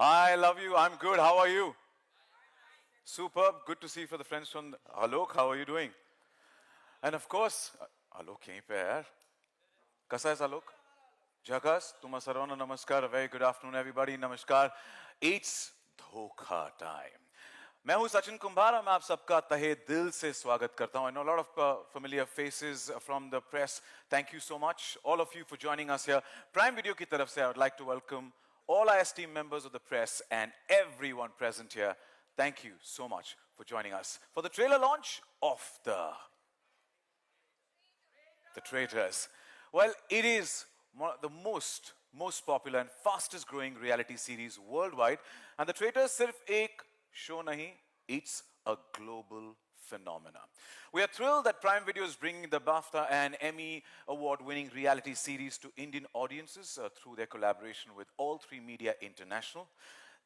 I love you. I'm good. How are you? Superb. Good to see you for the friends from Alok. How are you doing? And of course, Alok यहीं पे है यार. कैसा है Alok? Jagas, तुम्हारा सर्वांना नमस्कार. A very good afternoon, everybody. Namaskar. It's धोखा time. मैं हूं सचिन कुंभार. मैं आप सबका तहे दिल से स्वागत करता हूं. I know a lot of familiar faces from the press. Thank you so much, all of you, for joining us here. Prime Video की तरफ से I would like to welcome all our esteemed members of the press and everyone present here. Thank you so much for joining us for the trailer launch of The Traitors. Well, it is one of the most popular and fastest growing reality series worldwide. And The Traitors sirf ek show nahi, it's a global phenomena. We are thrilled that Prime Video is bringing the BAFTA and Emmy award-winning reality series to Indian audiences through their collaboration with All3 Media International.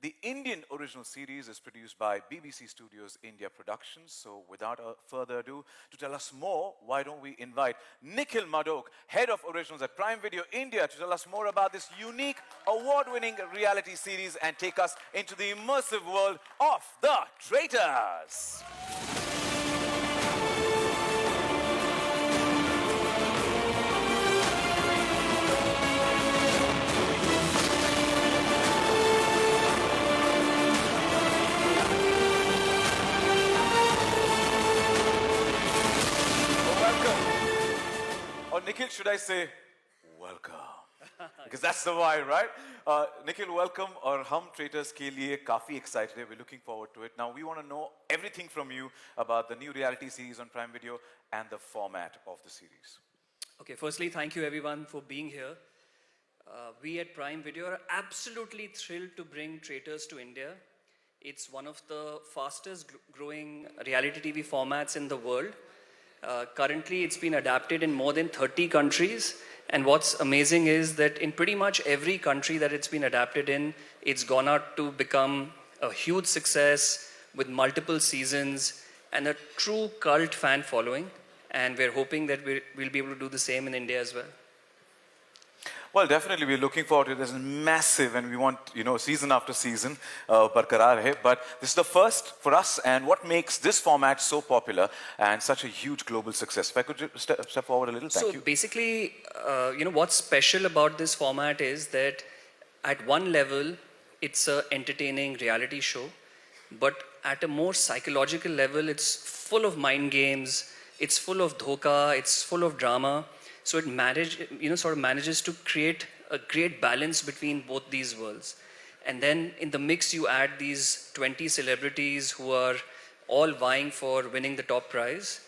The Indian original series is produced by BBC Studios India Productions. So without further ado, to tell us more, why don't we invite Nikhil Madok, Head of Originals at Prime Video India, to tell us more about this unique award-winning reality series and take us into the immersive world of The Traitors. Or Nikhil, should I say, welcome? Because that's the vibe, right? Nikhil, welcome. और हम Traitors के लिए काफी excited हैं. We're looking forward to it. Now, we want to know everything from you about the new reality series on Prime Video and the format of the series. Okay, firstly, thank you everyone for being here. We at Prime Video are absolutely thrilled to bring Traitors to India. It's one of the fastest growing reality TV formats in the world. Currently, it's been adapted in more than 30 countries. And what's amazing is that in pretty much every country that it's been adapted in, it's gone out to become a huge success with multiple seasons and a true cult fan following. And we're hoping that we'll be able to do the same in India as well. Well, definitely, we're looking forward to it. It's massive, and we want, season after season, barqarar hai. But this is the first for us, and what makes this format so popular and such a huge global success? If I could step forward a little, thank you. So basically, what's special about this format is that at one level, it's an entertaining reality show, but at a more psychological level, it's full of mind games, it's full of dhoka, it's full of drama. So it manages to create a great balance between both these worlds. And then in the mix, you add these 20 celebrities who are all vying for winning the top prize.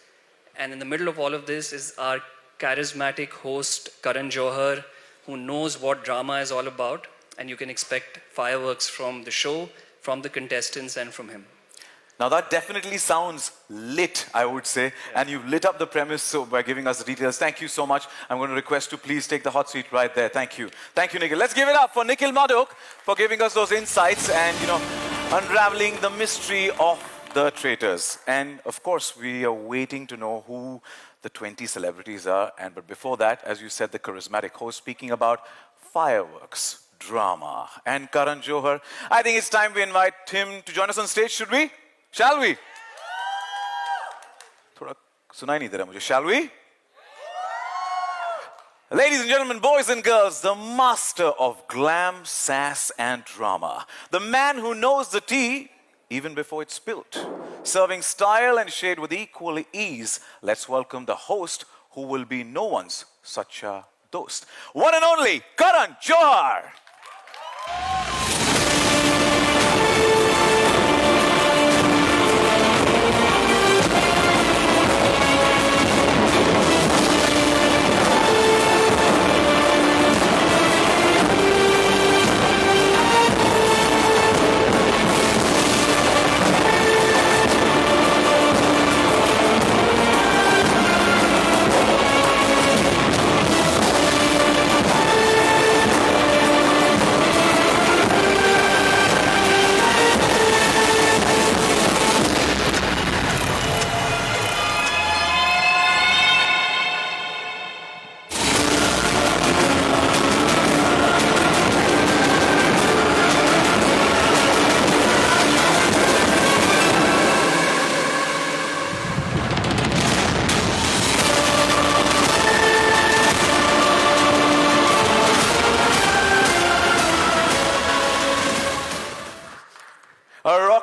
And in the middle of all of this is our charismatic host, Karan Johar, who knows what drama is all about. And you can expect fireworks from the show, from the contestants, and from him. Now that definitely sounds lit, I would say, yeah. And you've lit up the premise by giving us the details. Thank you so much. I'm going to request to please take the hot seat right there. Thank you. Thank you, Nikhil. Let's give it up for Nikhil Madok for giving us those insights and, unraveling the mystery of The Traitors. And of course, we are waiting to know who the 20 celebrities are. But before that, as you said, the charismatic host speaking about fireworks, drama, and Karan Johar. I think it's time we invite him to join us on stage, should we? Shall we? थोड़ा सुनाई नहीं दे रहा मुझे. Shall we? Ladies and gentlemen, boys and girls, the master of glam, sass, and drama. The man who knows the tea even before it's spilt. Serving style and shade with equal ease. Let's welcome the host who will be no one's such a dost. One and only, Karan Johar.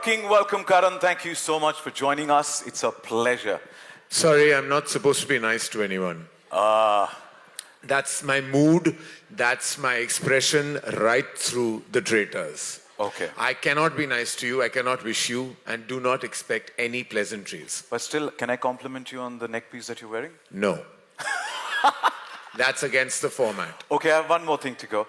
rocking welcome, Karan. Thank you so much for joining us. It's a pleasure. Sorry, I'm not supposed to be nice to anyone. That's my mood. That's my expression right through the traitors. Okay. I cannot be nice to you. I cannot wish you, and do not expect any pleasantries. But still, can I compliment you on the neck piece that you're wearing? No. That's against the format. Okay, I have one more thing to go.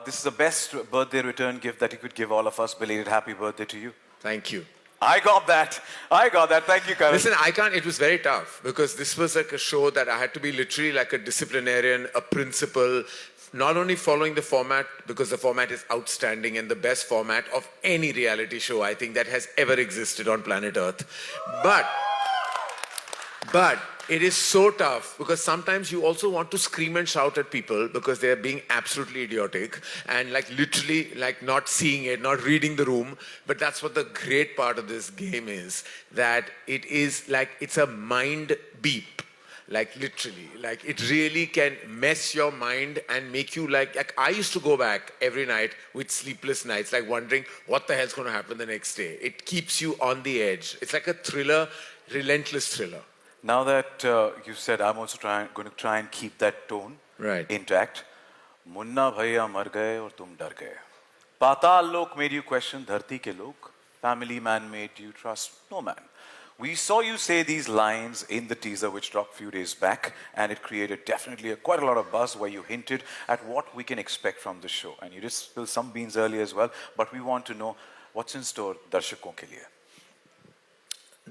This is the best birthday return gift that you could give all of us. Belated happy birthday to you. Thank you. I got that. Thank you, Karan. Listen, I can't. It was very tough because this was like a show that I had to be literally like a disciplinarian, a principal, not only following the format because the format is outstanding and the best format of any reality show I think that has ever existed on planet Earth, but it is so tough because sometimes you also want to scream and shout at people because they are being absolutely idiotic and like literally like not seeing it, not reading the room. But that's what the great part of this game is, that it is like it's a mind beep. Like literally, like it really can mess your mind and make you like I used to go back every night with sleepless nights, like wondering what the hell's going to happen the next day. It keeps you on the edge. It's like a thriller, relentless thriller. Now that you said, I'm also going to try and keep that tone intact. Munna bhaiya mar gaye aur tum dar gaye. Patal lok made you question dharti ke lok. Family man made you trust no man. We saw you say these lines in the teaser which dropped a few days back, and it created definitely quite a lot of buzz where you hinted at what we can expect from the show. And you did spill some beans earlier as well, but we want to know what's in store दर्शकों के लिए.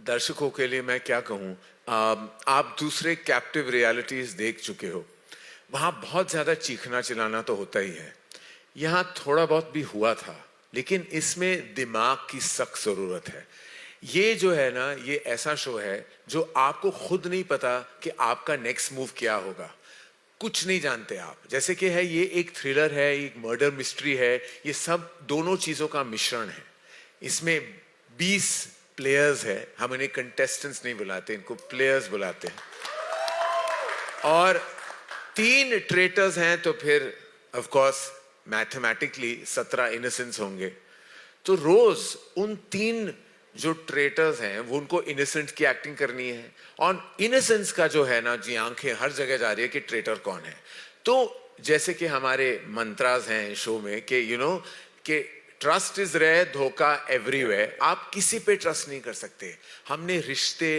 दर्शकों के लिए मैं क्या कहूँ, आप दूसरे कैप्टिव रियलिटीज देख चुके हो, वहाँ बहुत ज़्यादा चीखना चिल्लाना तो होता ही है. यहाँ थोड़ा बहुत भी हुआ था, लेकिन इसमें दिमाग की सख्त ज़रूरत है. ये जो है ना, ये ऐसा शो है जो आपको खुद नहीं पता कि आपका नेक्स्ट मूव क्या होगा. कुछ नहीं जानते आप. जैसे कि है, ये एक थ्रिलर है, एक मर्डर मिस्ट्री है, ये सब दोनों चीज़ों का मिश्रण है. इसमें 20 प्लेयर्स है. हम इन्हें कंटेस्टेंट्स नहीं बुलाते, इनको प्लेयर्स बुलाते हैं. और 3 ट्रेटर्स हैं, तो फिर ऑफ कोर्स मैथमेटिकली 17 इनोसेंट्स होंगे. तो रोज उन 3 जो ट्रेटर्स हैं वो उनको इनोसेंट की एक्टिंग करनी है. और इनोसेंस का जो है ना जी, आंखें हर जगह जा रही है कि ट्रेटर कौन है. तो जैसे कि हमारे मंत्रास हैं शो में कि यू नो कि ट्रस्ट इज रेयर, धोखा एवरीवेयर. आप किसी पे ट्रस्ट नहीं कर सकते. हमने रिश्ते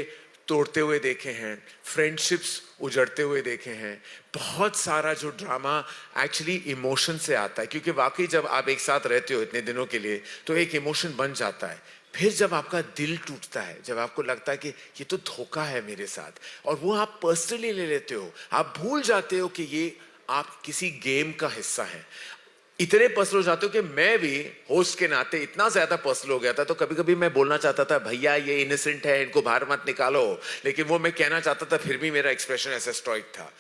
तोड़ते हुए देखे हैं, फ्रेंडशिप्स उजड़ते हुए देखे हैं. बहुत सारा जो ड्रामा एक्चुअली इमोशन से आता है, क्योंकि वाकई जब आप एक साथ रहते हो इतने दिनों के लिए तो एक इमोशन बन जाता है. फिर जब आपका दिल टूटता है, जब आपको लगता है कि ये तो धोखा है मेरे साथ, और वो आप पर्सनली ले लेते हो, आप भूल जाते हो कि ये आप किसी गेम का हिस्सा है. इतने पर्सनल हो जाते हो कि मैं भी होस्ट के नाते इतना ज्यादा पर्सनल हो गया था. तो कभी कभी मैं बोलना चाहता था, भैया ये इनोसेंट है, इनको बाहर मत निकालो, लेकिन वो मैं कहना चाहता था, फिर भी मेरा एक्सप्रेशन ऐसा स्ट्राइक था.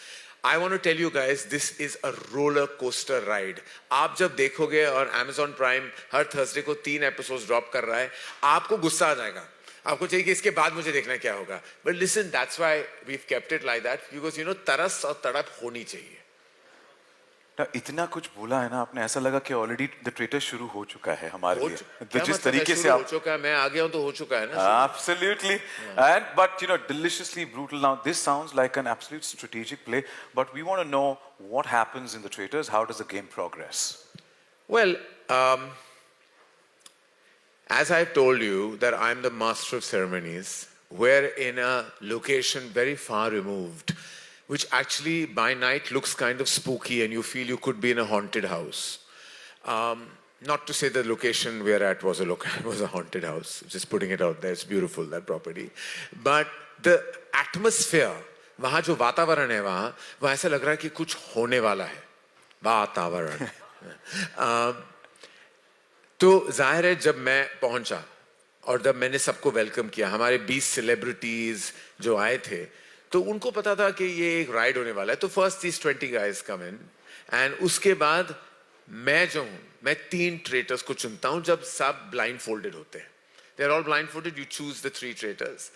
I want to tell you guys, this is a roller coaster ride. आप जब देखोगे, और Amazon Prime हर थर्सडे को 3 एपिसोड्स ड्रॉप कर रहा है, आपको गुस्सा आ जाएगा. आपको चाहिए कि इसके बाद मुझे देखना क्या होगा. But listen, that's why we've kept it like that, because you know तरस और तड़प होनी चाहिए. इतना कुछ बोला है ना आपने, ऐसा लगा कि ऑलरेडी द ट्रेटर शुरू हो चुका है हमारे लिए. क्या जिस मतलब तरीके से हो आप चुका है, मैं आ गया हूं तो हो चुका है ना. Absolutely. And but you know, deliciously brutal. Now this sounds like an absolute strategic play, but we want to know what happens in the traitors. How does the game progress? Well, as I've told you that I'm the master of ceremonies, we're in a location very far removed, which actually by night looks kind of spooky and you feel you could be in a haunted house. Not to say the location we're at was a haunted house. Just putting it out there. It's beautiful, that property. But the atmosphere, वहाँ जो वातावरण है वहाँ ऐसा लग रहा है कि कुछ होने वाला है. वातावरण. तो जाहिर है जब मैं पहुँचा और जब मैंने सबको वेलकम किया, हमारे 20 सेलिब्रिटीज जो आए थे, तो उनको पता था कि ये एक राइड होने वाला है. तो first these 20 guys come in, and उसके बाद मैं जो हूँ, मैं 3 ट्रेटर्स को चुनता हूँ जब सब ब्लाइंड फोल्डेड होते हैं. They are all blindfolded. You choose the 3 traitors.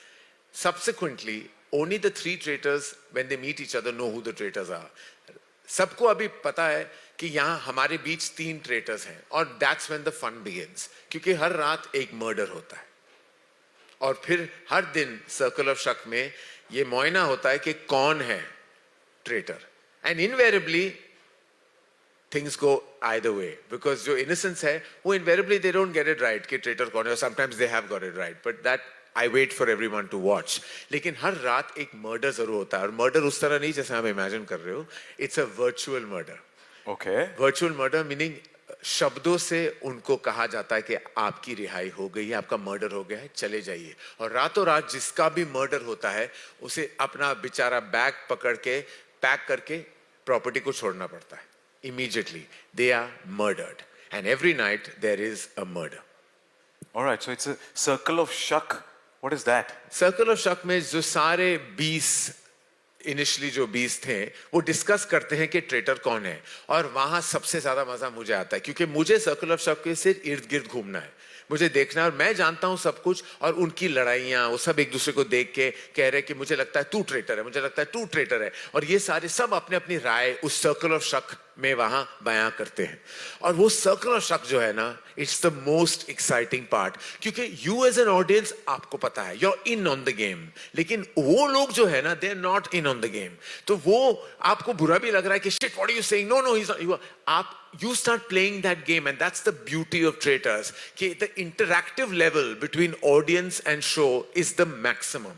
Subsequently, only the 3 traitors, when they meet each other, know who the traitors are. सबको अभी पता है कि यहाँ हमारे बीच 3 ट्रेटर्स हैं, और that's when the fun begins. क्योंकि हर रात एक मर्डर होता है. और फिर हर दिन सर्कल ऑफ शक में ये मुआयना होता है कि कौन है traitor, and invariably things go either way, because जो innocence है वो invariably they don't get it right कि traitor कौन है, or sometimes they have got it right, but that I wait for everyone to watch. लेकिन हर रात एक murder जरूर होता है, और murder उस तरह नहीं जैसे आप imagine कर रहे हो, it's a virtual murder. Okay. Virtual murder meaning शब्दों से उनको कहा जाता है कि आपकी रिहाई हो गई है, आपका मर्डर हो गया है, चले जाइए, और रातों रात जिसका भी मर्डर होता है उसे अपना बेचारा बैग पकड़ के पैक करके प्रॉपर्टी को छोड़ना पड़ता है. Immediately they are murdered, and every night there is a murder. All right, so it's a circle of shak. What is that? Circle of शक में जो सारे 20 इनिशियली जो 20 थे वो डिस्कस करते हैं कि ट्रेटर कौन है, और वहां सबसे ज्यादा मजा मुझे आता है क्योंकि मुझे सर्कल ऑफ शक के सिर्फ इर्द गिर्द घूमना है, मुझे देखना है, और मैं जानता हूं सब कुछ, और उनकी लड़ाइयां वो सब एक दूसरे को देख के कह रहे कि मुझे लगता है तू ट्रेटर है, मुझे लगता है तू ट्रेटर है, और ये सारे सब अपने अपनी राय उस सर्कल ऑफ शक में वहां बयां करते हैं. और वो सर्कल ऑफ शक जो है ना, it's the most exciting part, क्योंकि यू एज एन ऑडियंस आपको पता है you are in on the game, लेकिन वो लोग जो है ना they are not in on the game, तो वो आपको बुरा भी लग रहा है कि shit what are you saying, no no he is not, you आप you start playing that game, and that's the beauty of Traitors, कि the interactive level between audience and show is the maximum.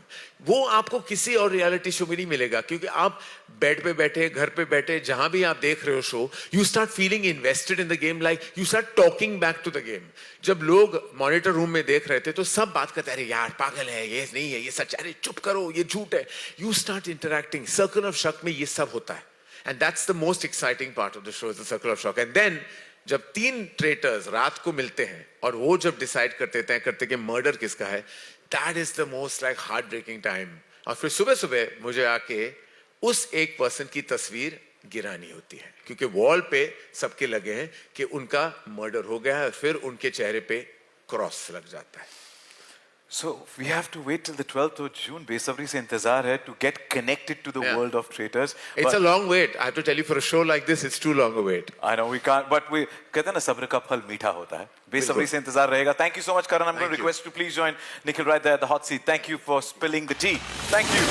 वो आपको किसी और reality show में नहीं मिलेगा, क्योंकि आप बेड पे बैठे, घर पे बैठे, जहां भी आप देख रहे हो show, you start feeling invested in the game, like you start talking back to the game. जब लोग मॉनिटर रूम में देख रहे थे तो सब बात करते अरे यार पागल है, ये नहीं है, ये सच है, अरे चुप करो, ये झूठ है. You start interacting. Circle of शक में ये सब होता है. And that's the most exciting part of the show, is the circle of shock. And then जब 3 ट्रेटर्स रात को मिलते हैं और वो जब डिसाइड करते तय करते कि मर्डर किसका है, that is the most like heart breaking time. और फिर सुबह सुबह मुझे आके उस एक पर्सन की तस्वीर गिरानी होती है, क्योंकि वॉल पे सबके लगे हैं कि उनका मर्डर हो गया है, फिर उनके चेहरे पे क्रॉस लग जाता है. So we have to wait till the 12th of June. बेसब्री से इंतजार है to get connected to the Yeah. world of traitors. It's a long wait. I have to tell you, for a show like this, it's too long a wait. I know we can't, but we कहते हैं ना सब्र का फल मीठा होता है. बेसब्री से इंतजार रहेगा. Thank you so much, Karan. I'm going to request you to please join Nikhil right there at the hot seat. Thank you for spilling the tea. Thank you.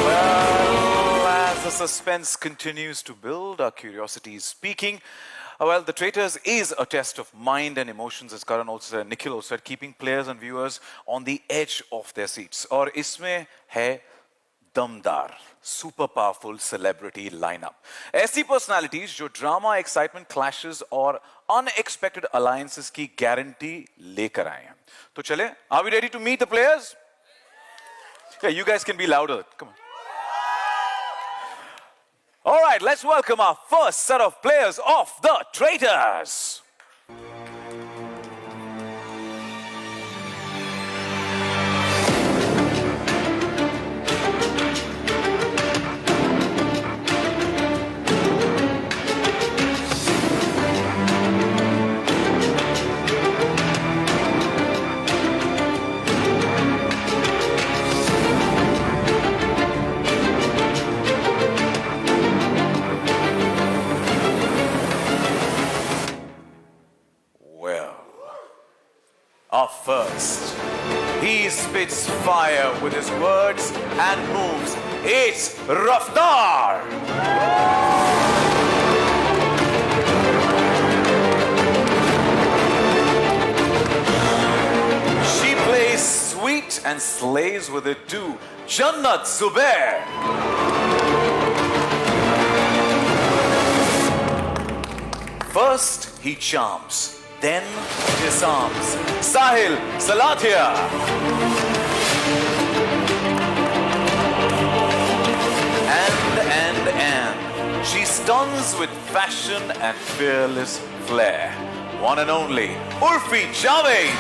Well, as the suspense continues to build, our curiosity is speaking. Well, The Traitors is a test of mind and emotions, as Karan also said, Nikhil also said, keeping players and viewers on the edge of their seats. और इसमें है दमदार, super powerful celebrity lineup. ऐसी personalities जो drama, excitement, clashes और unexpected alliances की guarantee लेकर आए हैं. तो चले, are we ready to meet the players? Yeah, you guys can be louder. Come on. All right, let's welcome our first set of players of The Traitors. Up first, he spits fire with his words and moves. It's Raftar! She plays sweet and slays with it too. Jannat Zubair. First, he charms. Then disarms. Sahil Salatia. And she stuns with fashion and fearless flair. One and only Urfi Javed.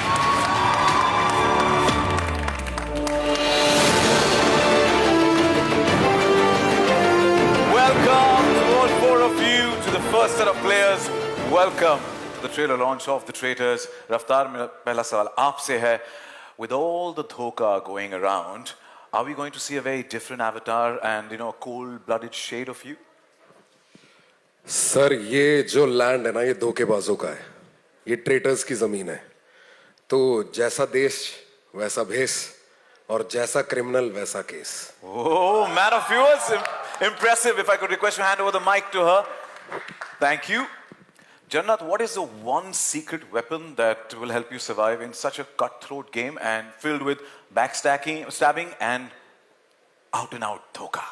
Welcome to all 4 of you to the first set of players. Welcome. The trailer launch of The Traitors. Raftar, मेरा पहला सवाल आपसे है. With all the dhoka going around, are we going to see a very different avatar and, a cold-blooded shade of you? Sir, ये जो land है ना, ये धोखेबाजों का है. ये ट्रेटर्स की जमीन है. तो जैसा देश वैसा भेष और जैसा क्रिमिनल वैसा case. Oh, man of yours. Impressive. If I could request you to hand over the mic to her. Thank you. Jannat, what is the one secret weapon that will help you survive in such a cutthroat game and filled with backstabbing and out dhoka?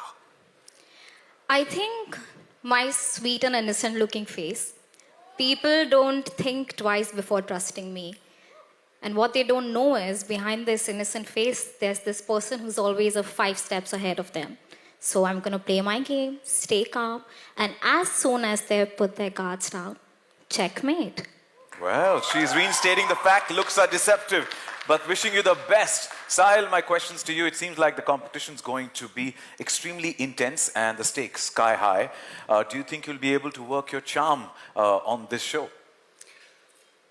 I think my sweet and innocent looking face. People don't think twice before trusting me. And what they don't know is behind this innocent face, there's this person who's always 5 steps ahead of them. So I'm going to play my game, stay calm, and as soon as they put their guards down, checkmate. Well, she's reinstating the fact looks are deceptive, but wishing you the best. Sahil, my questions to you. It seems like the competition's going to be extremely intense and the stakes sky high. Do you think you'll be able to work your charm on this show?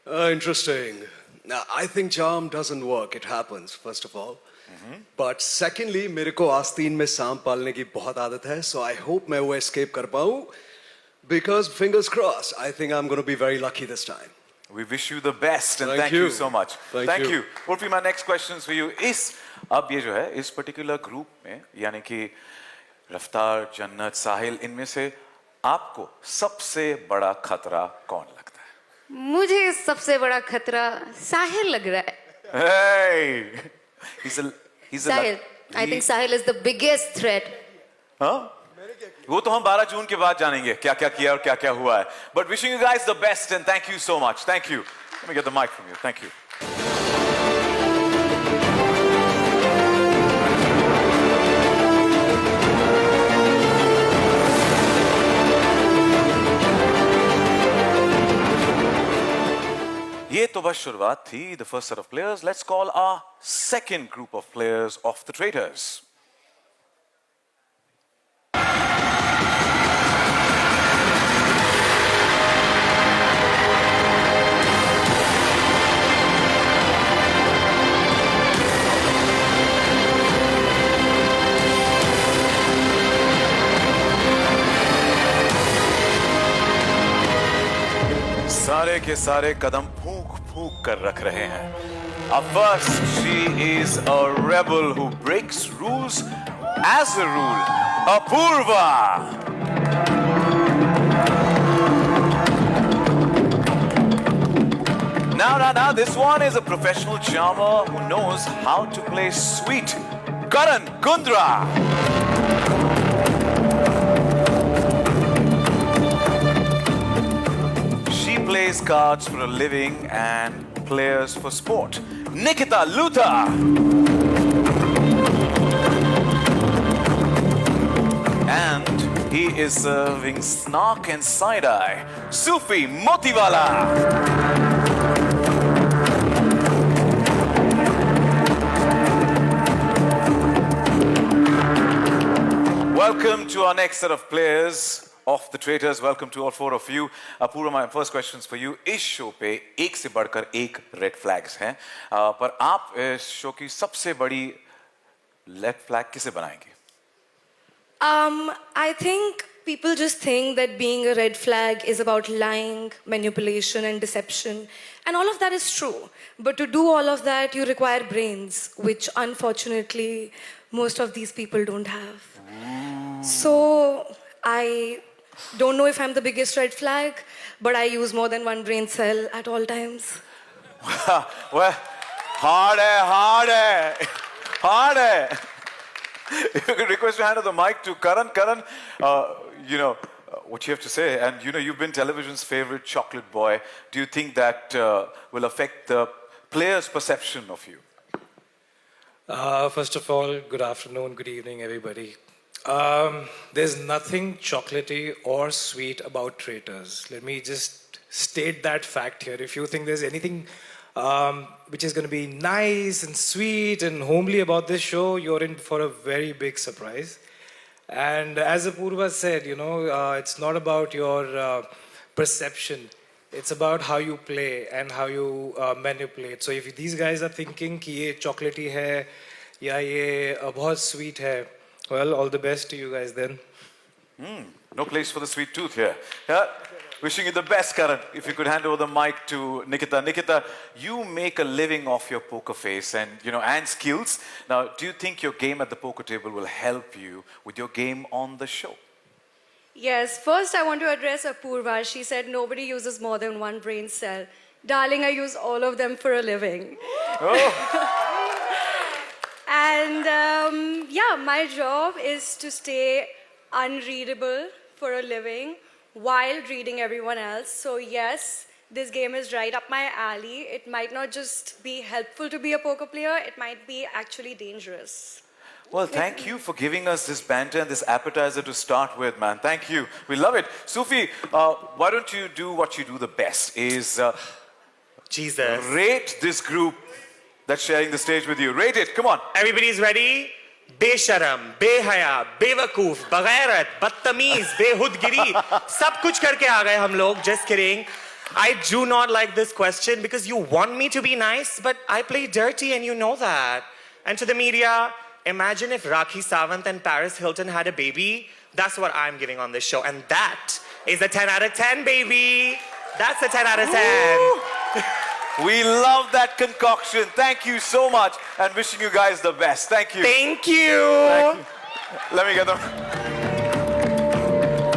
Interesting. Now, I think charm doesn't work. It happens, first of all. But secondly, मेरे को आस्तीन में सांप पालने की बहुत आदत है, so I hope मैं वो escape कर पाऊँ. Because fingers crossed, I think I'm going to be very lucky this time. We wish you the best and Thank thank you you. so much. Thank you. Urfi, my next questions for you is अब ये जो है इस particular group में यानी कि रफ्तार, जन्नत, साहिल इनमें से आपको सबसे बड़ा खतरा कौन लगता है? मुझे सबसे बड़ा खतरा साहिल लग रहा है. Hey, he's a Sahil. I think Sahil is the biggest threat. हाँ? वो तो हम 12 जून के बाद जानेंगे क्या क्या किया और क्या क्या हुआ है. But wishing you guys the best and thank you so much. Thank you. Let me get the mic from you. Thank you. ये तो बस शुरुआत थी. The first set of players. Let's call our second group of players of the Traitors. सारे के सारे कदम फूंक फूंक कर रख रहे हैं. Up first, she is a rebel who breaks rules as a rule. Apurva. Now, this one is a professional charmer who knows how to play sweet. Karan Kundra. Plays cards for a living and players for sport. Nikita Luther. And he is serving snark and side-eye. Sufi Motiwala. Welcome to our next set of players of the Traitors. Welcome to all 4 of you. Apurva, my first questions for you. इस show पे एक से बढ़कर एक red flags हैं, पर आप इस शो की सबसे बड़ी रेड फ्लैग किसे बनाएंगे? I think people just think that being a red flag is about lying, manipulation, and deception. And all of that is true. But to do all of that, you require brains, which unfortunately most of these people don't have. So I don't know if I'm the biggest red flag, but I use more than one brain cell at all times. Well, hard hai. If you could request to hand over the mic to Karan. Karan, what you have to say, and you've been television's favorite chocolate boy. Do you think that will affect the players' perception of you? First of all, good afternoon, good evening, everybody. There's nothing chocolatey or sweet about Traitors. Let me just state that fact here. If you think there's anything which is going to be nice and sweet and homely about this show, you're in for a very big surprise. And as Apurva said, it's not about your perception. It's about how you play and how you manipulate. So if these guys are thinking कि ये chocolatey है या ये बहुत sweet है, well, all the best to you guys then. No place for the sweet tooth here. Yeah. Wishing you the best, Karan. If you could hand over the mic to Nikita. Nikita, you make a living off your poker face and, and skills. Now, do you think your game at the poker table will help you with your game on the show? Yes, first I want to address Apurva. She said nobody uses more than one brain cell. Darling, I use all of them for a living. And yeah, my job is to stay unreadable for a living while reading everyone else. So yes, this game is right up my alley. It might not just be helpful to be a poker player, it might be actually dangerous. Well, thank you for giving us this banter and this appetizer to start with, man. Thank you. We love it. Sufi, why don't you do what you do the best, is Jesus. rate this group that's sharing the stage with you. Rate it. Come on. Everybody's ready? बेशरम, बेहया, बेवकूफ, बगैरत, बदतमीज, बेहुदगिरी, सब कुछ करके आ गए हम लोग. Just kidding. I do not like this question because you want me to be nice, but I play dirty and you know that. And to the media, imagine if Rakhi Sawant and Paris Hilton had a baby. That's what I'm giving on this show. And that is a 10 out of 10, baby. That's a 10 out of 10. We love that concoction. Thank you so much and wishing you guys the best. Thank you. Thank you. Thank you. Let me get them.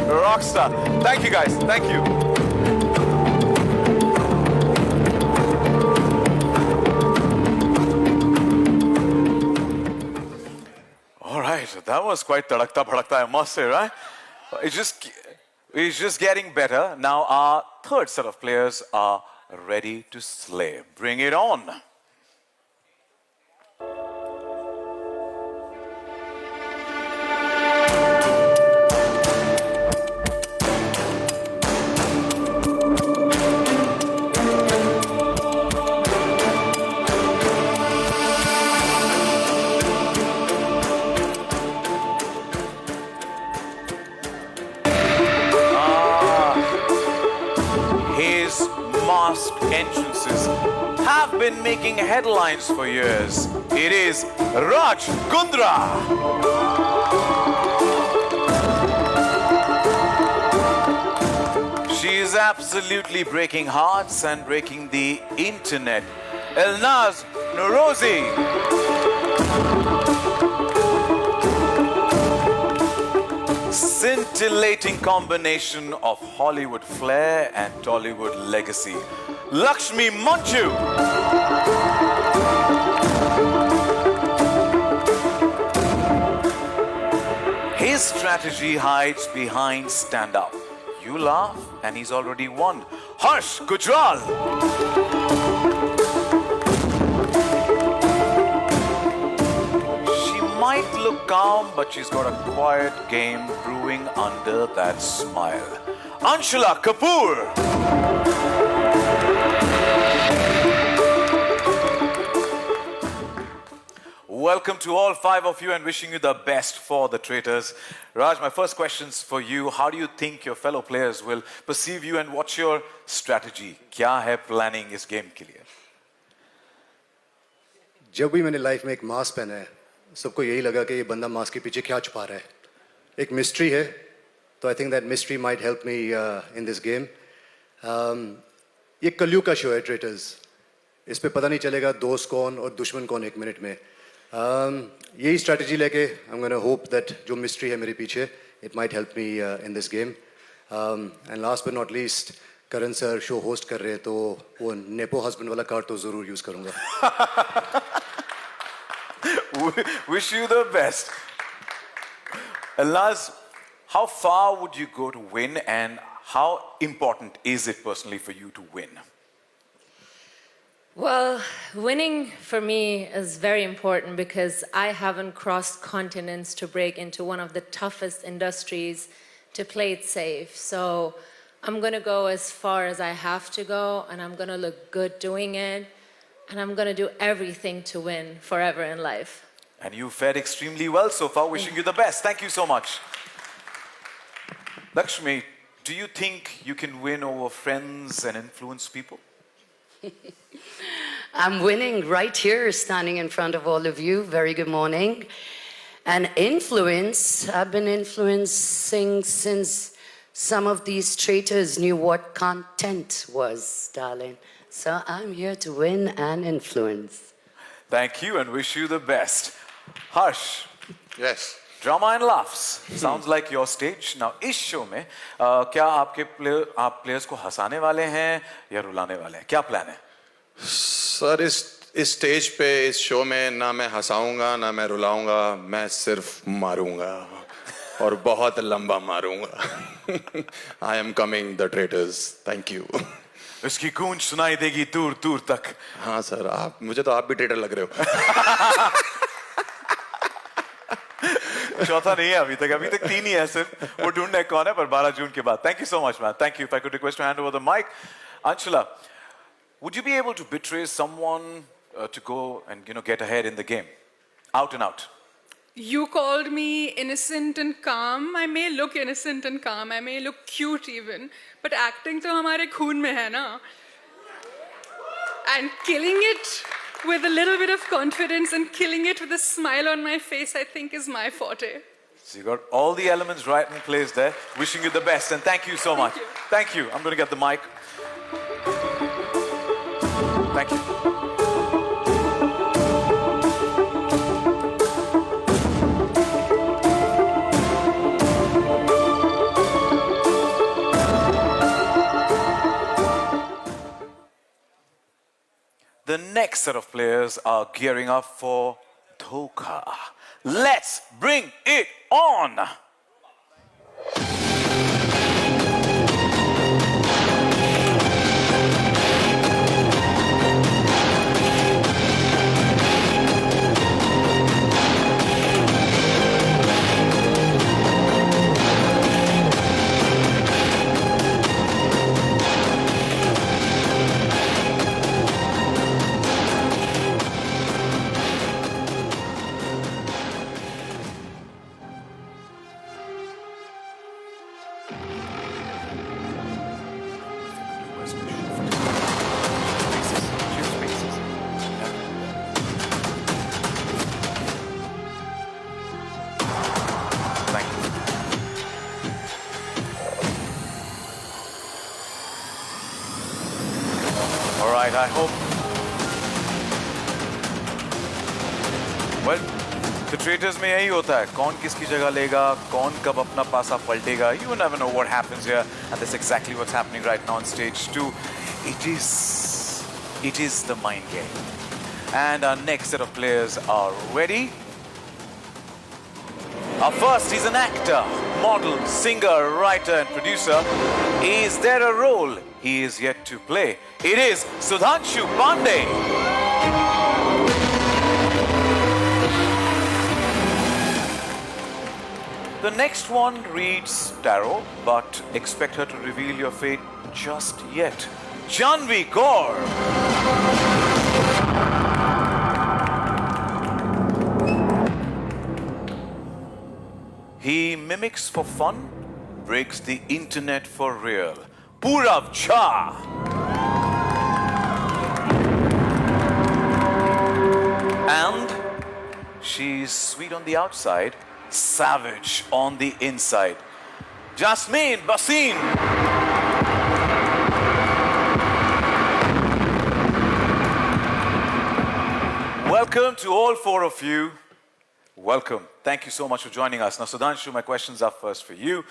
Rockstar. Thank you guys. Thank you. All right, that was quite tadakta bhadakta, I must say, right? It's just getting better. Now our third set of players are ready to slay. Bring it on. His masked entrances have been making headlines for years. It is Raj Kundra. She is absolutely breaking hearts and breaking the internet. Elnaz Norozi. Scintillating combination of Hollywood flair and Tollywood legacy. Lakshmi Manchu. His strategy hides behind stand-up. You laugh and he's already won. Harsh Gujral. Might look calm, but she's got a quiet game brewing under that smile. Anshula Kapoor. Welcome to all five of you and wishing you the best for the traitors. Raj, my first question's for you. How do you think your fellow players will perceive you and what's your strategy? क्या है planning इस game के लिए? जब भी मैंने life में एक मास्क पहना है, सबको यही लगा कि ये बंदा मास्क के पीछे क्या छुपा रहा है. एक मिस्ट्री है, तो I think that mystery might help me in this game. ये कलयुग का शो है ट्रेटर्स. इस पे पता नहीं चलेगा दोस्त कौन और दुश्मन कौन एक मिनट में. यही स्ट्रैटेजी लेके I am gonna hope that जो मिस्ट्री है मेरे पीछे, it might help me in this game. And last but not least, Karan sir show host कर रहे हैं, तो वो नेपो हस्बैंड वाला कार्ड तो ज़रूर यूज़ करूँगा. Wish you the best. Elnaz, how far would you go to win and how important is it personally for you to win? Well, winning for me is very important because I haven't crossed continents to break into one of the toughest industries to play it safe. So I'm going to go as far as I have to go and I'm going to look good doing it. And I'm going to do everything to win forever in life. And you fared extremely well so far. Wishing you the best. Thank you so much. Lakshmi, do you think you can win over friends and influence people? I'm winning right here, standing in front of all of you. Very good morning. And influence, I've been influencing since Some of these traitors knew what content was, darling. So I'm here to win and influence. Thank you and wish you the best. Harsh, Yes. drama and laughs. Sounds like your stage. Now, इस show में क्या आप players को हंसाने वाले हैं या रुलाने वाले हैं? क्या प्लान है? सर इस स्टेज पे इस शो में ना मैं हंसाऊंगा ना मैं रुलाऊंगा, मैं सिर्फ मारूंगा और बहुत लंबा मारूंगा. I am coming the traitors. Thank you. इसकी गूंज सुनाई देगी दूर दूर तक. हाँ सर, मुझे तो आप भी ट्रेटर लग रहे हो. चौथा नहीं है अभी तक 3 ही है सिर्फ. वो ढूंढना है कौन है, पर 12 जून के बाद. Thank you so much, man. Thank you. If I could request to hand over the mic, Anshula, would you be able to betray someone to go and get ahead in the game, out and out? You called me innocent and calm. I may look innocent and calm. I may look cute even, but acting तो हमारे खून में है ना. And killing it with a little bit of confidence and killing it with a smile on my face, I think is my forte. So you got all the elements right in place there. Wishing you the best and thank you so much. Thank you. I'm going to get the mic. Thank you. The next set of players are gearing up for Dhoka. Let's bring it on! I hope. Well, the traitors में यही होता है. कौन किसकी जगह लेगा, कौन कब अपना पासा पलटेगा. You never know what happens here, and that's exactly what's happening right now on stage 2. It is the mind game. And our next set of players are ready. Our first, he's an actor, model, singer, writer, and producer. Is there a role he is yet to play? It is Sudhanshu Pandey. The next one reads tarot, but expect her to reveal your fate just yet. Janvi Kaur. He mimics for fun, breaks the internet for real. Purav Jha. And she's sweet on the outside, savage on the inside. Jasmine Basin. Welcome to all 4 of you. Welcome. Thank you so much for joining us. Now, Sudhanshu, my questions are first for you.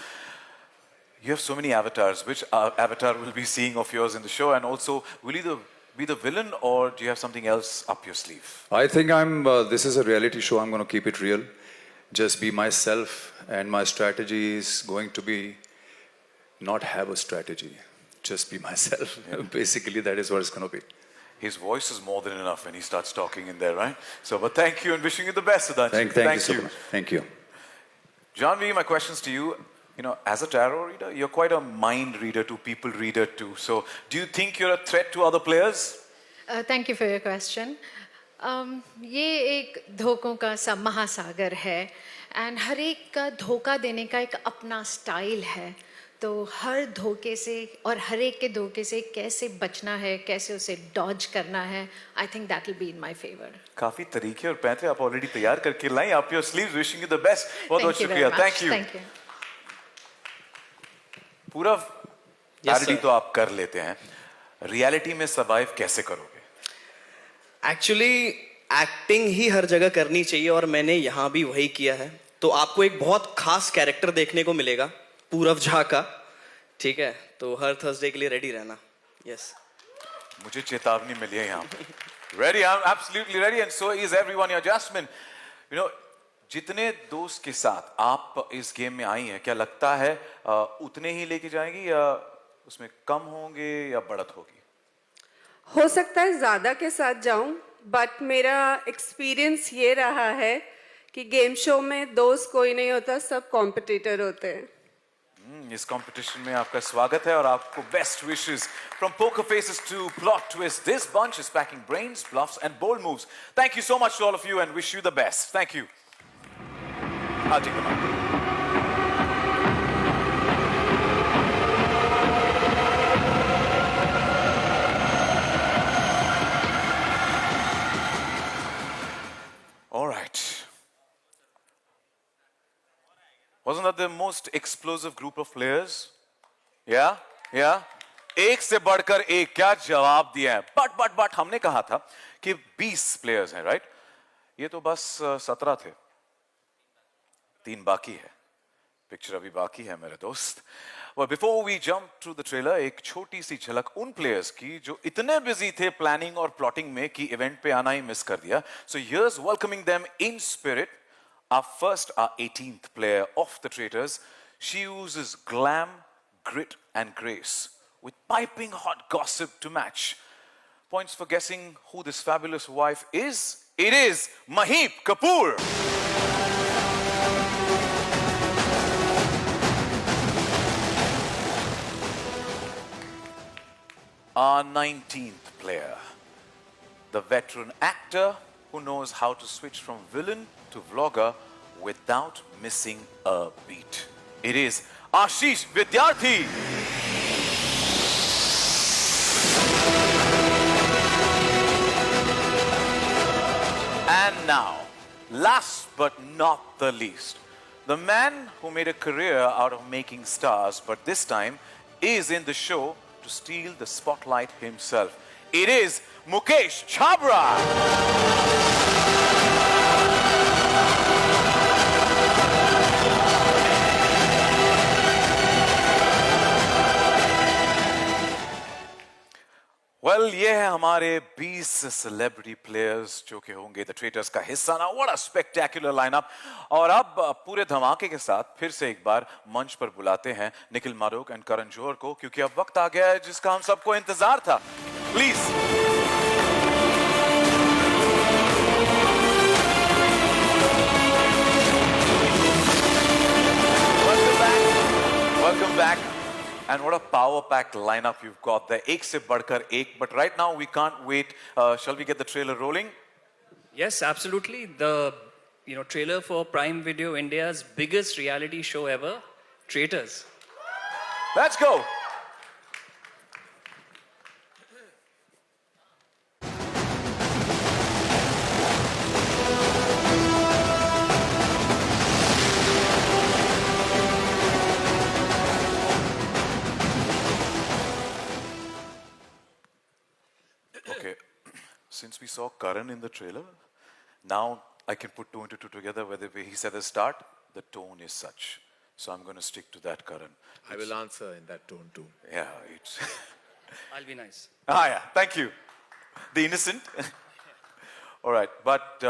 You have so many avatars. Which avatar will be seeing of yours in the show? And also, will you be the villain or do you have something else up your sleeve? I think this is a reality show. I'm going to keep it real. Just be myself. And my strategy is going to be not have a strategy. Just be myself. Yeah. Basically, that is what it's going to be. His voice is more than enough when he starts talking in there, right? So, but thank you and wishing you the best, Sudhanshu. Thank you so much. Thank you. Janvi, my questions to you. You know, as a tarot reader, you're quite a mind reader to people reader too. So, do you think you're a threat to other players? Thank you for your question. ये एक धोखों का सा महासागर है and हर एक का धोखा देने का एक अपना स्टाइल है. तो हर धोखे से और हर एक के धोखे से कैसे बचना है, कैसे उसे डॉज करना है, I think that will be in my favor. काफी तरीके और पैंतरे आप ऑलरेडी तैयार करके लाई. Up your sleeves, wishing you the best. बहुत बहुत शुक्रिया. Thank you. Thank you. पूरा Yes, पैरोडी sir. तो आप कर लेते हैं, रियलिटी में सर्वाइव कैसे करोगे? एक्चुअली एक्टिंग ही हर जगह करनी चाहिए और मैंने यहाँ भी वही किया है. तो आपको एक बहुत खास कैरेक्टर देखने को मिलेगा, पूरव झा का. ठीक है, तो हर थर्सडे के लिए रेडी रहना. यस. मुझे चेतावनी मिली है यहाँ पे. Ready, I'm absolutely ready, and so is everyone here. Jasmine, you know, जितने दोस्त के साथ आप इस गेम में आई हैं, क्या लगता है उतने ही लेके जाएंगी या उसमें कम होंगे या बढ़त होगी? हो सकता है ज्यादा के साथ जाऊं, बट मेरा एक्सपीरियंस ये रहा है कि गेम शो में दोस्त कोई नहीं होता, सब कॉम्पिटिटर होते हैं. इस कंपटीशन में आपका स्वागत है और आपको best wishes from poker faces to plot twist. This bunch is packing brains, bluffs and bold moves. Thank you so much to all of you and wish you the best. Thank you. I'll take the mic. All right. Wasn't that the most explosive group of players? Yeah? Yeah? एक से बढ़कर एक, क्या जवाब दिया है. But हमने कहा था कि 20 प्लेयर्स हैं, राइट? ये तो बस 17 थे. 3 बाकी है. पिक्चर अभी बाकी है मेरे दोस्त. Well, before we jump to the trailer, एक छोटी सी झलक उन प्लेयर्स की जो इतने बिजी थे प्लानिंग और प्लॉटिंग में कि इवेंट पे आना ही मिस कर दिया. So here's welcoming them in spirit. Our 18th player of the Traitors. She uses glam, grit and grace with piping hot gossip to match. Points for guessing who this fabulous wife is. It is Maheep Kapoor. Our 19th player, the veteran actor who knows how to switch from villain to vlogger without missing a beat. It is Ashish Vidyarthi. And now, last but not the least, the man who made a career out of making stars, but this time is in the show to steal the spotlight himself. It is Mukesh Chhabra. Well, ये है हमारे 20 celebrity players जो कि होंगे the traitors का हिस्सा. ना what a spectacular lineup. और अब पूरे धमाके के साथ फिर से एक बार मंच पर बुलाते हैं निखिल मारूक एंड करण जौहर को, क्योंकि अब वक्त आ गया है जिसका हम सबको इंतजार था. Please. Welcome back. And what a power-packed lineup you've got there. एक से बढ़कर एक. But right now we can't wait. Shall we get the trailer rolling? Yes, absolutely. The trailer for Prime Video India's biggest reality show ever, Traitors. Let's go. Okay, since we saw Karan in the trailer, now I can put 2 and 2 together where he said at the start, the tone is such. So I'm going to stick to that, Karan. I will answer in that tone too. Yeah, it's... I'll be nice. Yeah, thank you. The innocent. All right, but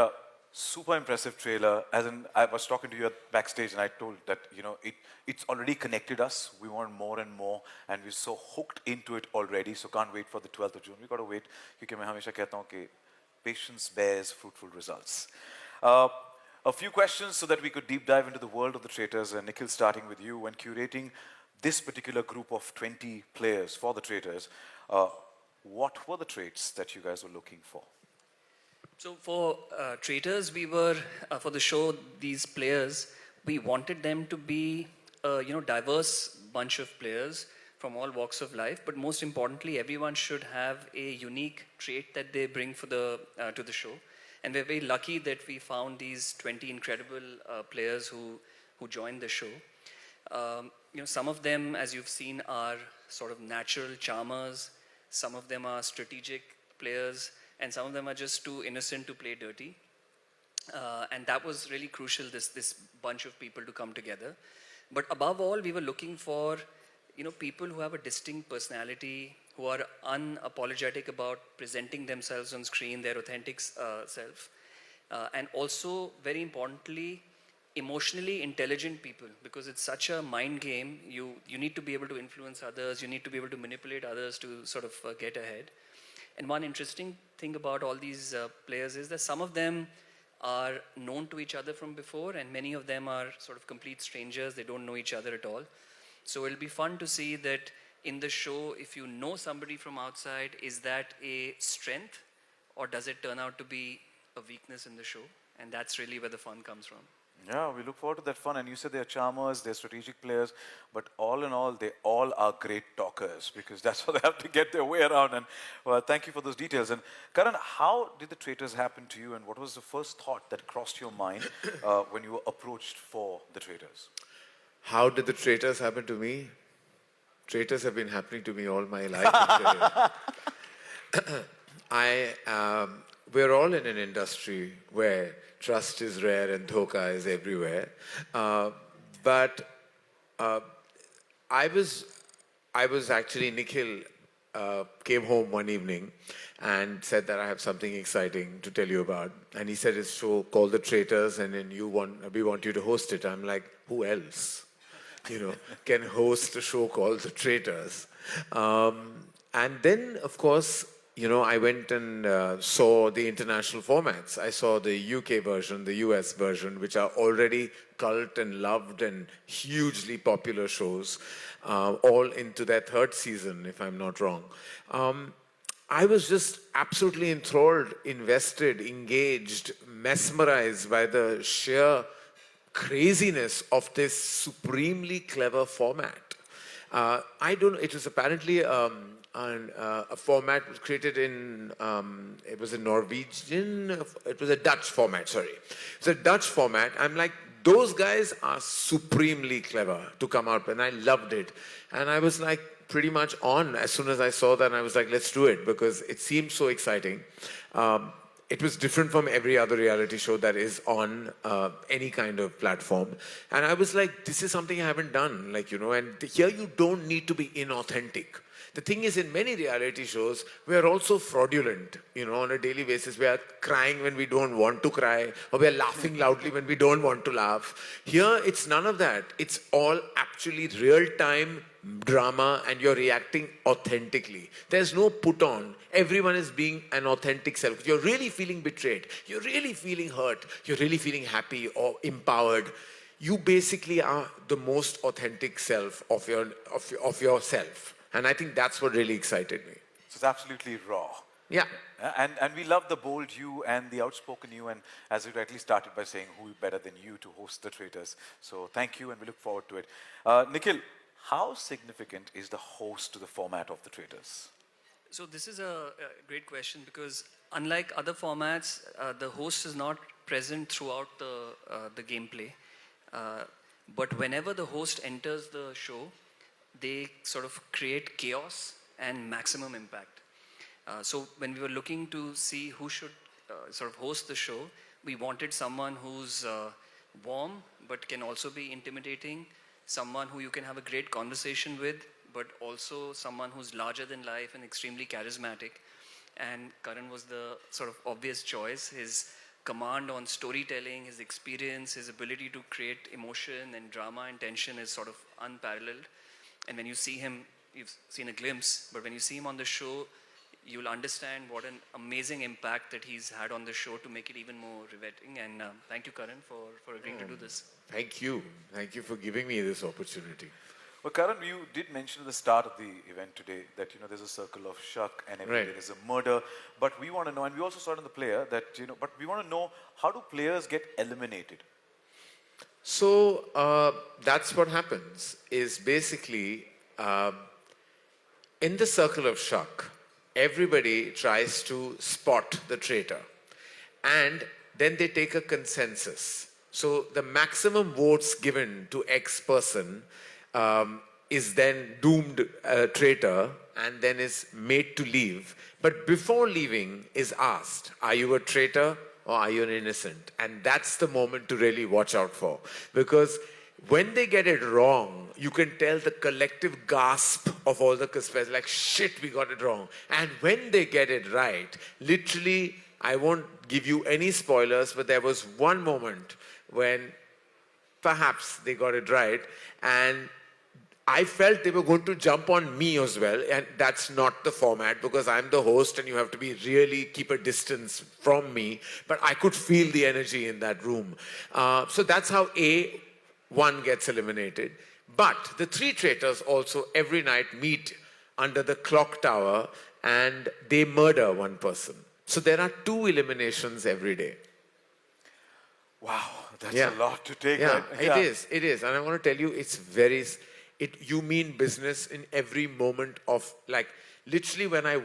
super impressive trailer. As in, I was talking to you backstage and I told that, it's already connected us. We want more and more and we're so hooked into it already. So can't wait for the 12th of June. We got to wait because मैं हमेशा कहता हूँ कि patience bears fruitful results. A few questions so that we could deep dive into the world of the Traitors. And Nikhil, starting with you, when curating this particular group of 20 players for the Traitors, what were the traits that you guys were looking for? So for Traitors, we were, for the show, these players, we wanted them to be a diverse bunch of players from all walks of life, but most importantly, everyone should have a unique trait that they bring for to the show. And we're very lucky that we found these 20 incredible players who joined the show. some of them, as you've seen, are sort of natural charmers. Some of them are strategic players, and some of them are just too innocent to play dirty. And that was really crucial, this bunch of people to come together. But above all, we were looking for, people who have a distinct personality, who are unapologetic about presenting themselves on screen, their authentic self. And also, very importantly, emotionally intelligent people, because it's such a mind game. You need to be able to influence others, you need to be able to manipulate others to sort of get ahead. And one interesting thing about all these players is that some of them are known to each other from before, and many of them are sort of complete strangers. They don't know each other at all. So it'll be fun to see that in the show, if you know somebody from outside, is that a strength, or does it turn out to be a weakness in the show? And that's really where the fun comes from. Yeah, we look forward to that fun. And you said they're charmers, they're strategic players, but all in all, they all are great talkers, because that's how they have to get their way around. And well, thank you for those details. And Karan, how did the Traitors happen to you, and what was the first thought that crossed your mind when you were approached for the Traitors? How did the Traitors happen to me? Traitors have been happening to me all my life. We're all in an industry where trust is rare and dhoka is everywhere. But I was actually, Nikhil came home one evening and said that I have something exciting to tell you about. And he said, it's a show called The Traitors, and then we want you to host it. I'm like, who else, can host a show called The Traitors? And then, of course, I went and saw the international formats. I saw the UK version, the US version, which are already cult and loved and hugely popular shows, all into their third season, if I'm not wrong. I was just absolutely enthralled, invested, engaged, mesmerized by the sheer craziness of this supremely clever format. It was apparently a format was created in, it was a Norwegian, it was a Dutch format, sorry. It's a Dutch format. I'm like, those guys are supremely clever to come out, and I loved it. And I was like pretty much on as soon as I saw that, and I was like, let's do it, because it seemed so exciting. It was different from every other reality show that is on any kind of platform. And I was like, this is something I haven't done, and here you don't need to be inauthentic. The thing is, in many reality shows, we are also fraudulent, on a daily basis. We are crying when we don't want to cry, or we are laughing loudly when we don't want to laugh. Here, it's none of that. It's all actually real-time drama, and you're reacting authentically. There's no put on. Everyone is being an authentic self. You're really feeling betrayed. You're really feeling hurt. You're really feeling happy or empowered. You basically are the most authentic self of yourself. And I think that's what really excited me. So it's absolutely raw. Yeah. And we love the bold you and the outspoken you, and as you rightly started by saying, who better than you to host the Traitors. So thank you, and we look forward to it. Nikhil, how significant is the host to the format of the Traitors? So this is a great question, because unlike other formats, the host is not present throughout the gameplay. But whenever the host enters the show, they sort of create chaos and maximum impact. So when we were looking to see who should sort of host the show, we wanted someone who's warm but can also be intimidating, someone who you can have a great conversation with, but also someone who's larger than life and extremely charismatic. And Karan was the sort of obvious choice. His command on storytelling, his experience, his ability to create emotion and drama and tension is sort of unparalleled. And when you see him, you've seen a glimpse, but when you see him on the show, you'll understand what an amazing impact that he's had on the show to make it even more riveting. And thank you, Karan, for agreeing to do this. Thank you. Thank you for giving me this opportunity. Well, Karan, you did mention at the start of the event today that, there's a circle of shuck and every day there's a murder. But we want to know, and we also saw it in the player, that, but we want to know, how do players get eliminated? So that's what happens, is basically in the circle of shuck, everybody tries to spot the traitor, and then they take a consensus. So the maximum votes given to X person is then doomed traitor and then is made to leave. But before leaving is asked, are you a traitor or are you an innocent? And that's the moment to really watch out for. Because when they get it wrong, you can tell the collective gasp of all the conspirators, like, shit, we got it wrong. And when they get it right, literally, I won't give you any spoilers, but there was one moment when perhaps they got it right, and I felt they were going to jump on me as well, and that's not the format because I'm the host and you have to be really keep a distance from me, but I could feel the energy in that room. So that's how one gets eliminated. But the three traitors also every night meet under the clock tower and they murder one person. So there are 2 eliminations every day. Wow, that's a lot to take. Yeah, right? it is. And I want to tell you, you mean business in every moment of, like, literally when I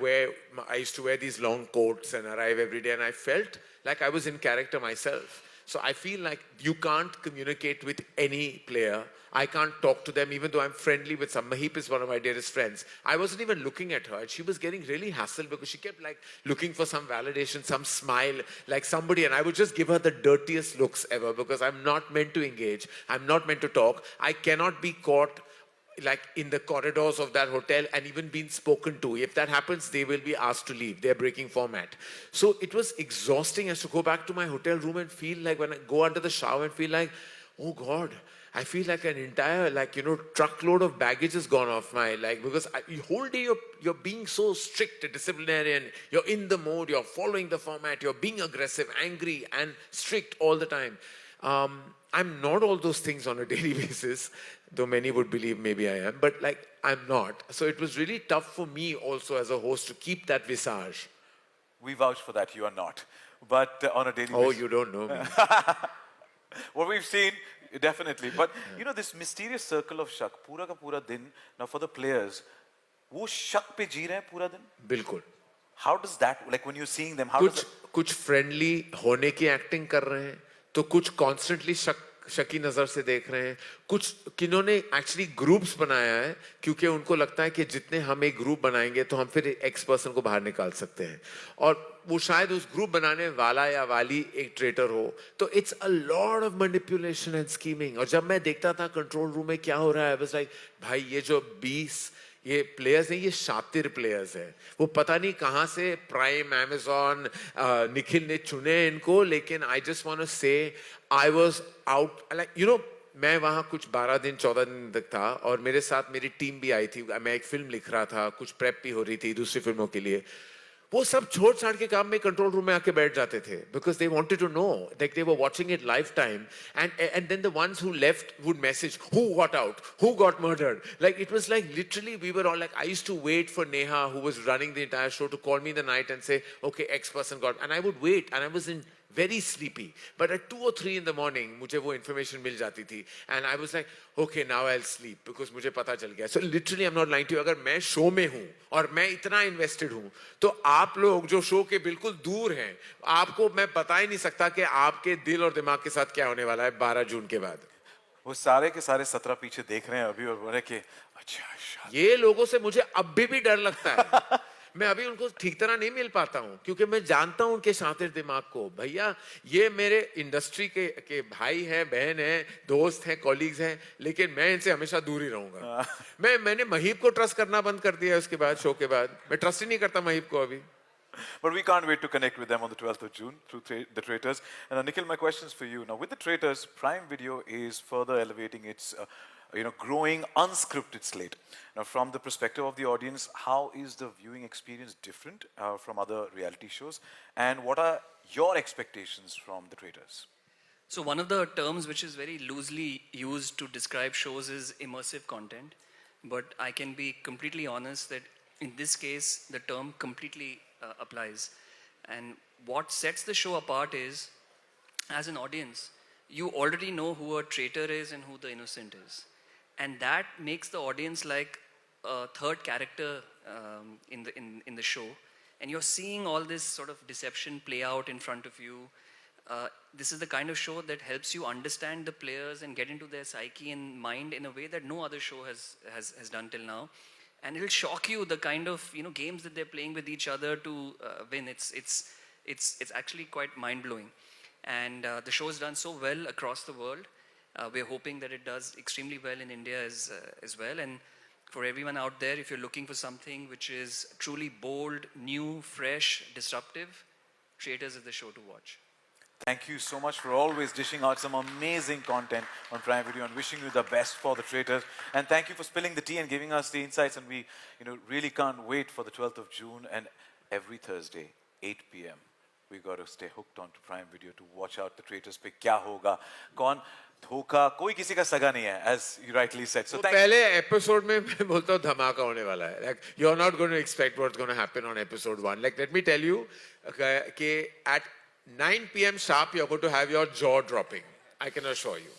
used to wear these long coats and arrive every day and I felt like I was in character myself. So I feel like you can't communicate with any player. I can't talk to them even though I'm friendly with some. Mahip is one of my dearest friends. I wasn't even looking at her. She was getting really hassled because she kept like looking for some validation, some smile, like somebody. And I would just give her the dirtiest looks ever because I'm not meant to engage. I'm not meant to talk. I cannot be caught like in the corridors of that hotel and even being spoken to. If that happens, they will be asked to leave. They're breaking format. So it was exhausting as to go back to my hotel room and feel like when I go under the shower and feel like, oh God, I feel like an entire, truckload of baggage has gone off my, because the whole day you're being so strict, a disciplinarian, you're in the mode, you're following the format, you're being aggressive, angry, and strict all the time. I'm not all those things on a daily basis, though many would believe maybe I am, but I'm not. So it was really tough for me also as a host to keep that visage. We vouch for that, you are not. But on a daily basis. Oh, you don't know me. What we've seen, definitely. But this mysterious circle of shak, pura ka pura din, now for the players, wo shak pe ji rahe hain pura din? Bilkul. How does that, like when you're seeing them, how does it? कुछ friendly होने की acting कर रहे हैं, तो कुछ constantly shaky नजर से देख रहे हैं, कुछ किन्होंने एक्चुअली ग्रुप्स बनाया है क्योंकि उनको लगता है कि जितने हम एक ग्रुप बनाएंगे तो हम फिर एक्स पर्सन को बाहर निकाल सकते हैं और वो शायद उस ग्रुप बनाने वाला या वाली एक ट्रेटर हो तो it's a lot of manipulation and scheming और जब मैं देखता था कंट्रोल रूम में क्या हो रहा है आई वाज लाइक भाई ये जो 20 ये प्लेयर्स हैं ये शातिर प्लेयर्स हैं वो पता नहीं कहाँ से प्राइम अमेज़न निखिल ने चुने इनको लेकिन आई जस्ट वांट टू से आई वाज आउट लाइक मैं वहाँ कुछ 12 दिन 14 दिन तक था और मेरे साथ मेरी टीम भी आई थी मैं एक फिल्म लिख रहा था कुछ प्रेप भी हो रही थी दूसरी फिल्मों के लिए वो सब छोड़ छाड़ के काम में कंट्रोल रूम में आके बैठ जाते थे because they wanted to know like they were watching it lifetime and then the ones who left would message who got out who got murdered like it was like literally we were all like I used to wait for Neha who was running the entire show to call me in the night and say okay X person got and I would wait and I was in very sleepy but at 2 or 3 in the morning मुझे वो information मिल जाती थी and I was like okay now I'll sleep because मुझे पता चल गया so literally I'm not lying to you अगर मैं शो में हूँ और मैं इतना invested हूँ तो आप लोग जो शो के बिल्कुल दूर हैं आपको मैं बता ही नहीं सकता कि आपके दिल और दिमाग के साथ क्या होने वाला है 12 जून के बाद वो सारे के सारे 17 पीछे देख रहे हैं अभी और बोल रहे कि अच्छा ये लोगों से मुझे अभी भी डर लगता है मैं अभी उनको ठीक तरह नहीं मिल पाता हूँ क्योंकि मैं जानता हूँ उनके शातिर दिमाग को भैया ये मेरे इंडस्ट्री के भाई हैं बहन हैं दोस्त हैं कॉलीग्स हैं लेकिन मैं इनसे हमेशा दूर ही रहूंगा मैंने महीप को ट्रस्ट करना बंद कर दिया उसके बाद शो के बाद मैं ट्रस्ट ही नहीं करता महीप को अभी But we can't wait to connect with them on the 12th of June through the Traitors. And Nikhil, my question is for you. Now, with the Traitors, Prime Video is further elevating its, growing unscripted slate. Now, from the perspective of the audience, how is the viewing experience different from other reality shows? And what are your expectations from the Traitors? So one of the terms which is very loosely used to describe shows is immersive content. But I can be completely honest that in this case, the term completely applies. And what sets the show apart is, as an audience, you already know who a traitor is and who the innocent is. And that makes the audience like a third character in the show. And you're seeing all this sort of deception play out in front of you. this is the kind of show that helps you understand the players and get into their psyche and mind in a way that no other show has done till now. And it'll shock you the kind of games that they're playing with each other to win. It's actually quite mind-blowing. And the show is done so well across the world. We're hoping that it does extremely well in India as well. And for everyone out there, if you're looking for something which is truly bold, new, fresh, disruptive, Traitors is the show to watch. Thank you so much for always dishing out some amazing content on Prime Video and wishing you the best for the Traitors. And thank you for spilling the tea and giving us the insights. And we really can't wait for the 12th of June. And every Thursday, 8 p.m., we got to stay hooked onto Prime Video to watch out the Traitors पे क्या होगा, कौन धोखा, कोई किसी का सगा नहीं है, as you rightly said. So पहले एपिसोड में मैं बोलता हूँ धमाका होने वाला है. Like you're not going to expect what's going to happen on episode 1. Like let me tell you, कि at 9 p.m. sharp you're going to have your jaw dropping. I can assure you.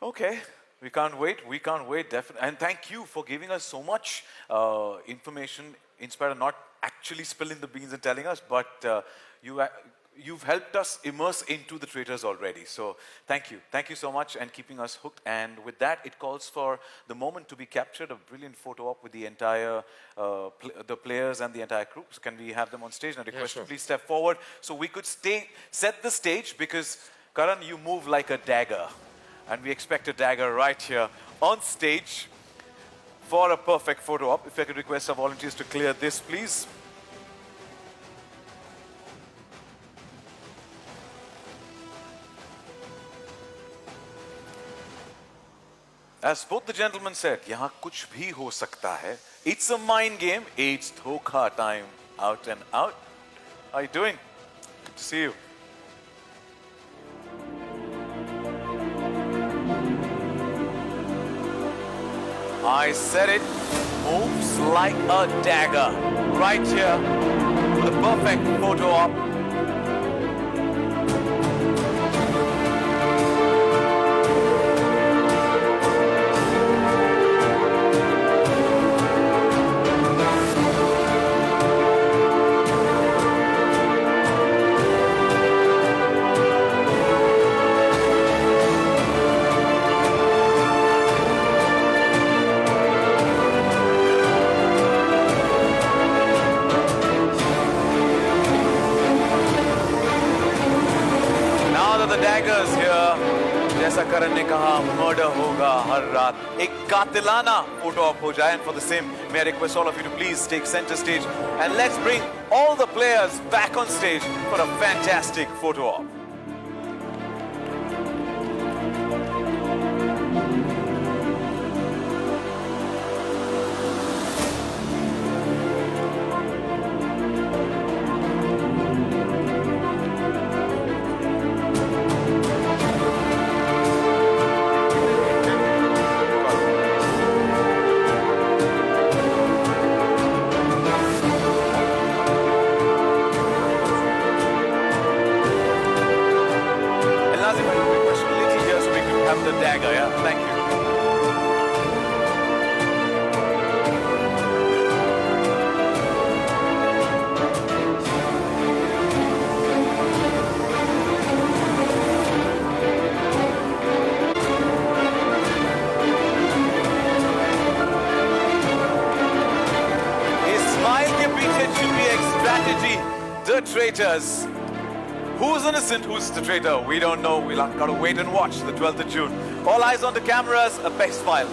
Okay. We can't wait. We can't wait, definitely. And thank you for giving us so much information, in spite of not actually spilling the beans and telling us, but you've helped us immerse into the Traitors already. So thank you. Thank you so much and keeping us hooked. And with that, it calls for the moment to be captured, a brilliant photo op with the entire, the players and the entire crew. So can we have them on stage? And I request you please step forward so we could set the stage, because Karan, you move like a dagger. And we expect a dagger right here on stage for a perfect photo op. If I could request our volunteers to clear this, please. As both the gentlemen said, यहाँ कुछ भी हो सकता है. It's a mind game. It's dhokha time. Out and out. How are you doing? Good to see you. I said it. Moves like a dagger. Right here with a perfect photo op. जैसा करण ने कहा, murder होगा हर रात, एक कातिलाना photo op हो जाए. And for the same, may I request all of you to please take center stage and let's bring all the players back on stage for a fantastic photo op. The Traitors. Who's innocent? Who's the traitor? We don't know. We'll have got to wait and watch the 12th of June. All eyes on the cameras. A best smile.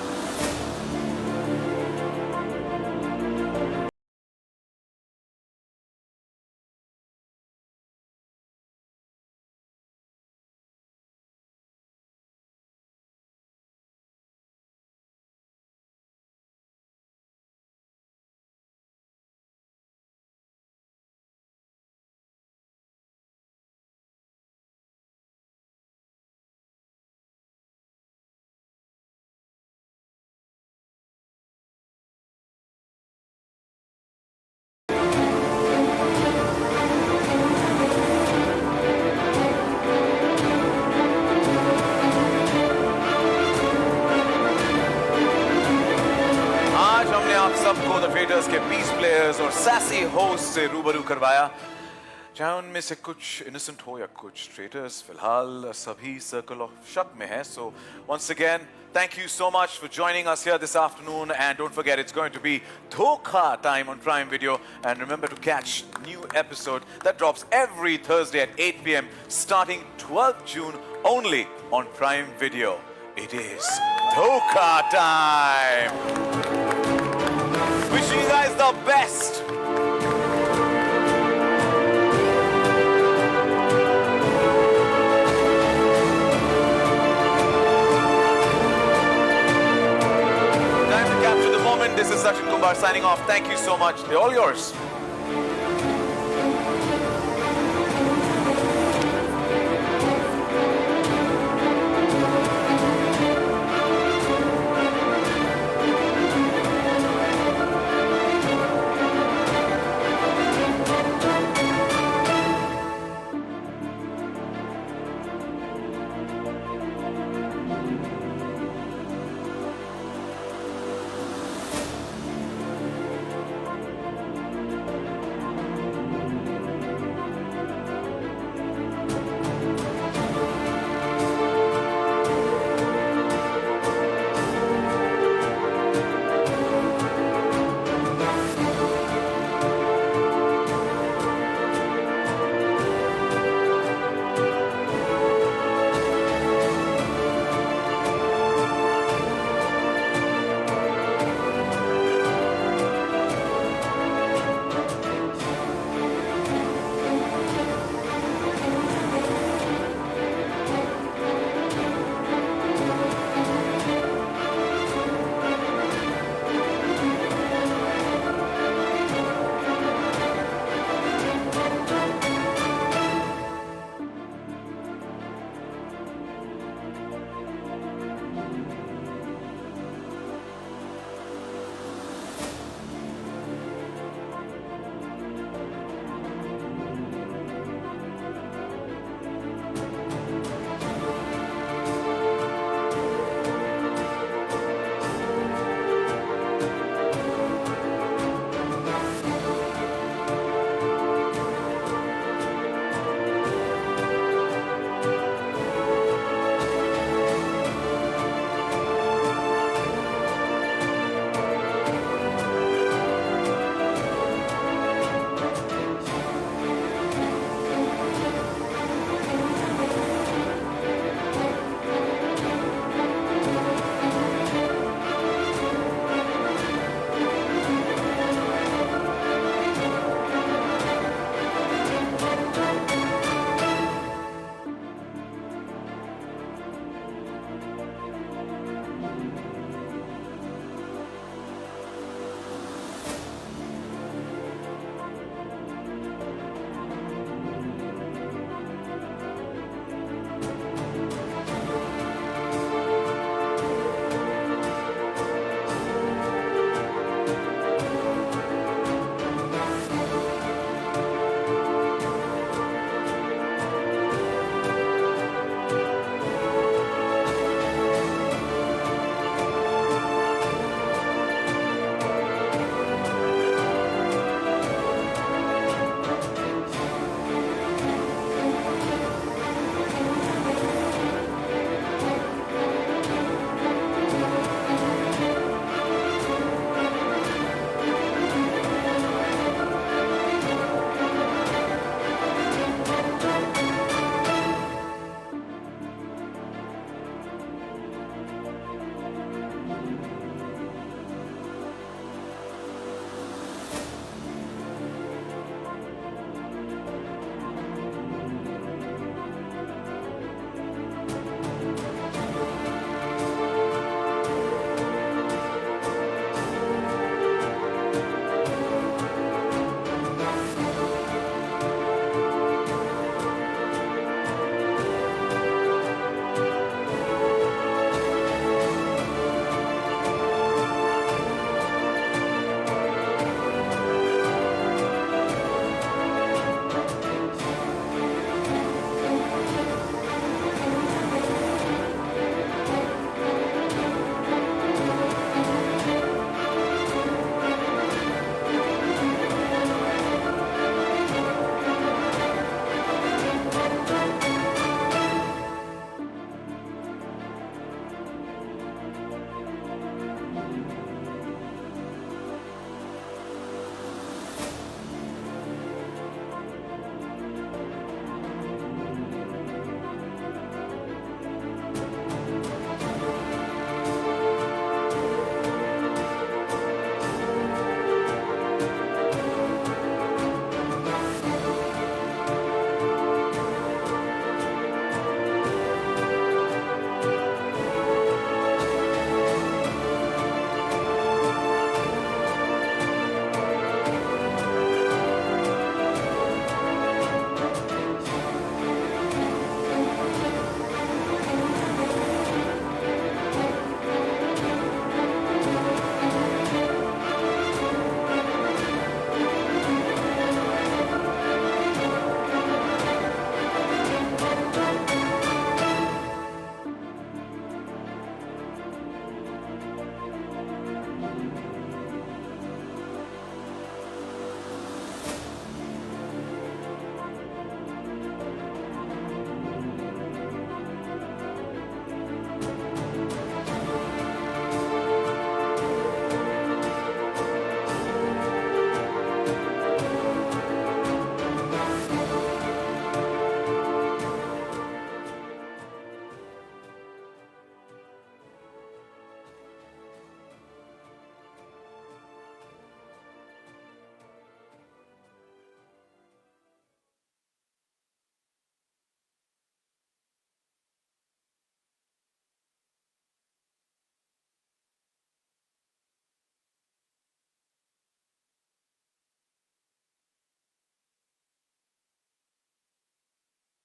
सबको the traitors के piece players और sassy host से रूबरू करवाया. चाहे उनमें से कुछ innocent हो या कुछ traitors, फिलहाल सभी circle of शक में है. So once again, thank you so much for joining us here this afternoon, and don't forget it's going to be Dhokha time on Prime Video, and remember to catch new episode that drops every Thursday at 8 p.m. starting 12th June only on Prime Video. It is Dhokha time. Wishing you guys the best. This is Sachin Kumar signing off. Thank you so much. They're all yours.